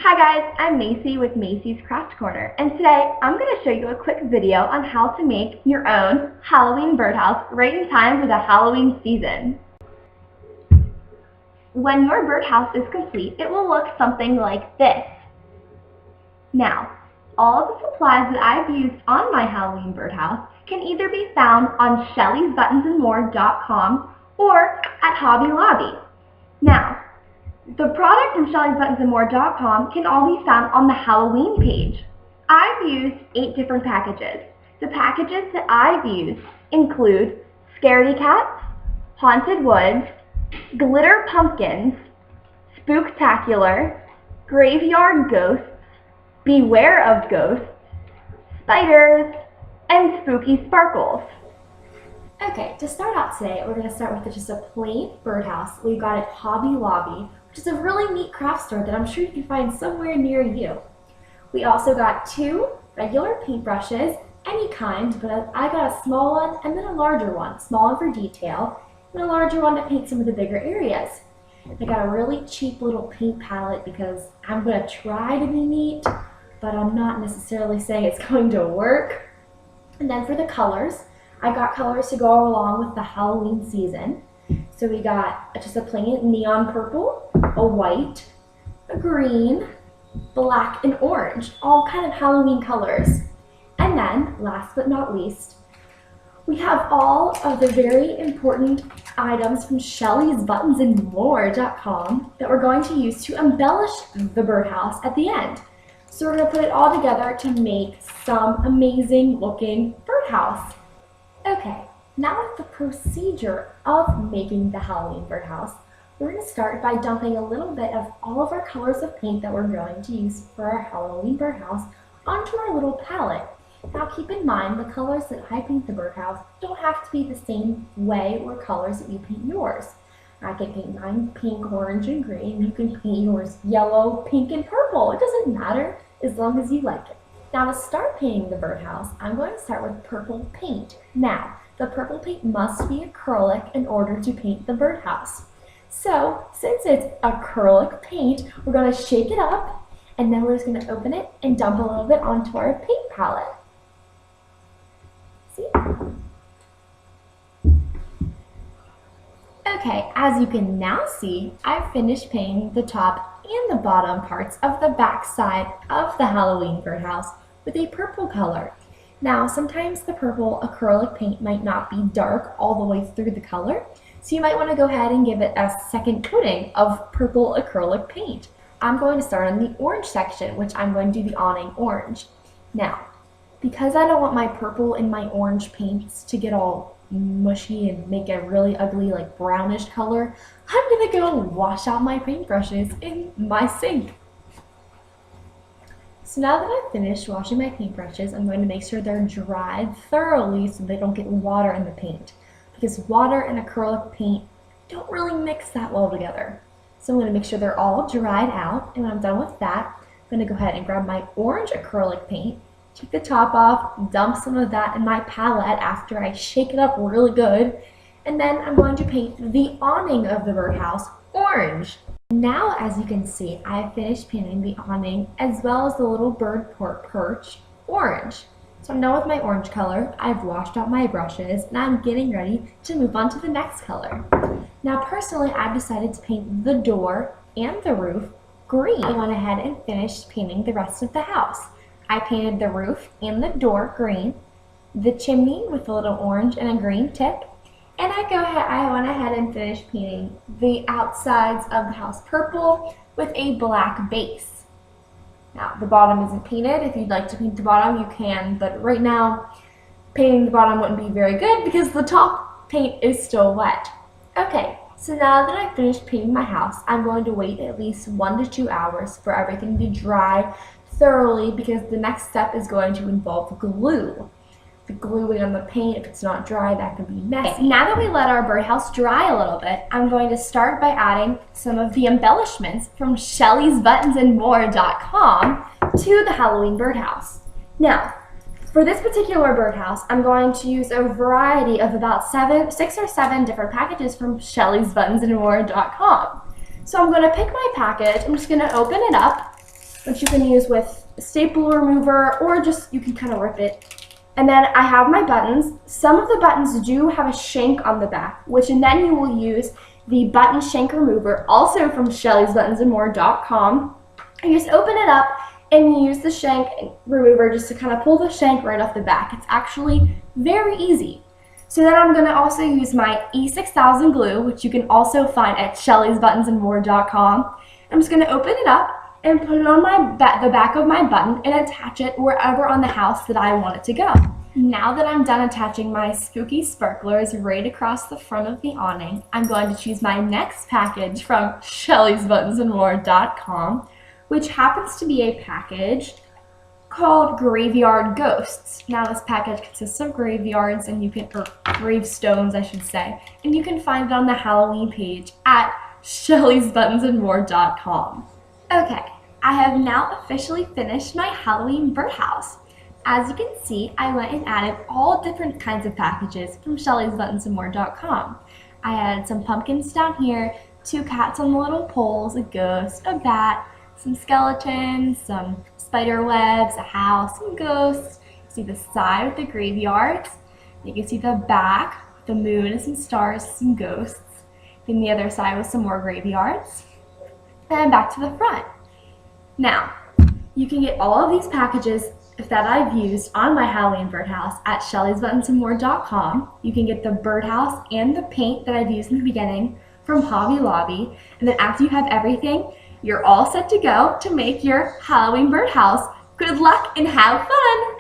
Hi guys, I'm Macy with Macy's Craft Corner, and today I'm going to show you a quick video on how to make your own Halloween birdhouse right in time for the Halloween season. When your birdhouse is complete, it will look something like this. Now, all of the supplies that I've used on my Halloween birdhouse can either be found on shellysbuttonsandmore.com or at Hobby Lobby. Now, the product from shellysbuttonsandmore.com can all be found on the Halloween page. I've used 8 different packages. The packages that I've used include Scaredy Cats, Haunted Woods, Glitter Pumpkins, Spooktacular, Graveyard Ghosts, Beware of Ghosts, Spiders, and Spooky Sparkles. Okay, to start out today, we're going to start with just a plain birdhouse we got at Hobby Lobby, which is a really neat craft store that I'm sure you can find somewhere near you. We also got 2 regular paintbrushes, any kind, but I got a small one and then a larger one. Small one for detail, and a larger one to paint some of the bigger areas. I got a really cheap little paint palette because I'm going to try to be neat, but I'm not necessarily saying it's going to work. And then for the colors, I got colors to go along with the Halloween season. So we got just a plain neon purple, a white, a green, black, and orange, all kind of Halloween colors. And then, last but not least, we have all of the very important items from shellysbuttonsandmore.com that we're going to use to embellish the birdhouse at the end. So we're going to put it all together to make some amazing looking birdhouse. Okay, now with the procedure of making the Halloween birdhouse, we're going to start by dumping a little bit of all of our colors of paint that we're going to use for our Halloween birdhouse onto our little palette. Now keep in mind, the colors that I paint the birdhouse don't have to be the same way or colors that you paint yours. I can paint mine pink, orange, and green. You can paint yours yellow, pink, and purple. It doesn't matter as long as you like it. Now to start painting the birdhouse, I'm going to start with purple paint. Now, the purple paint must be acrylic in order to paint the birdhouse. So, since it's acrylic paint, we're going to shake it up, and then we're just going to open it and dump a little bit onto our paint palette. See? Okay, as you can now see, I've finished painting the top and the bottom parts of the back side of the Halloween birdhouse with a purple color. Now, sometimes the purple acrylic paint might not be dark all the way through the color, so you might want to go ahead and give it a second coating of purple acrylic paint. I'm going to start on the orange section, which I'm going to do the awning orange. Now, because I don't want my purple and my orange paints to get all mushy and make a really ugly like brownish color, I'm gonna go wash out my paintbrushes in my sink. So now that I've finished washing my paintbrushes, I'm going to make sure they're dried thoroughly so they don't get water in the paint, because water and acrylic paint don't really mix that well together. So I'm going to make sure they're all dried out, and when I'm done with that, I'm going to go ahead and grab my orange acrylic paint, take the top off, dump some of that in my palette after I shake it up really good, and then I'm going to paint the awning of the birdhouse orange. Now, as you can see, I've finished painting the awning as well as the little bird perch orange. So I'm done with my orange color, I've washed out my brushes, and I'm getting ready to move on to the next color. Now personally, I've decided to paint the door and the roof green. I went ahead and finished painting the rest of the house. I painted the roof and the door green, the chimney with a little orange and a green tip, and I went ahead and finished painting the outsides of the house purple with a black base. Now, the bottom isn't painted. If you'd like to paint the bottom, you can, but right now, painting the bottom wouldn't be very good because the top paint is still wet. Okay, so now that I've finished painting my house, I'm going to wait at least 1 to 2 hours for everything to dry thoroughly, because the next step is going to involve glue. The gluing on the paint, if it's not dry, that can be messy. Okay, now that we let our birdhouse dry a little bit, I'm going to start by adding some of the embellishments from shellysbuttonsandmore.com to the Halloween birdhouse. Now, for this particular birdhouse, I'm going to use a variety of about 6 or 7 different packages from shellysbuttonsandmore.com. So I'm going to pick my package, I'm just going to open it up, which you can use with a staple remover, or just you can kind of rip it. And then I have my buttons. Some of the buttons do have a shank on the back, which and then you will use the button shank remover, also from shellysbuttonsandmore.com. You just open it up and you use the shank remover just to kind of pull the shank right off the back. It's actually very easy. So then I'm going to also use my E6000 glue, which you can also find at shellysbuttonsandmore.com. I'm just going to open it up and put it on the back of my button and attach it wherever on the house that I want it to go. Now that I'm done attaching my spooky sparklers right across the front of the awning, I'm going to choose my next package from shellysbuttonsandmore.com, which happens to be a package called Graveyard Ghosts. Now this package consists of graveyards and or gravestones I should say, and you can find it on the Halloween page at shellysbuttonsandmore.com. Okay, I have now officially finished my Halloween birdhouse. As you can see, I went and added all different kinds of packages from shellysbuttonsandmore.com. I added some pumpkins down here, 2 cats on the little poles, a ghost, a bat, some skeletons, some spider webs, a house, some ghosts. You see the side with the graveyards. You can see the back with the moon and some stars, some ghosts. Then the other side with some more graveyards. And back to the front. Now, you can get all of these packages that I've used on my Halloween birdhouse at shellysbuttonsandmore.com. You can get the birdhouse and the paint that I've used in the beginning from Hobby Lobby. And then after you have everything, you're all set to go to make your Halloween birdhouse. Good luck and have fun!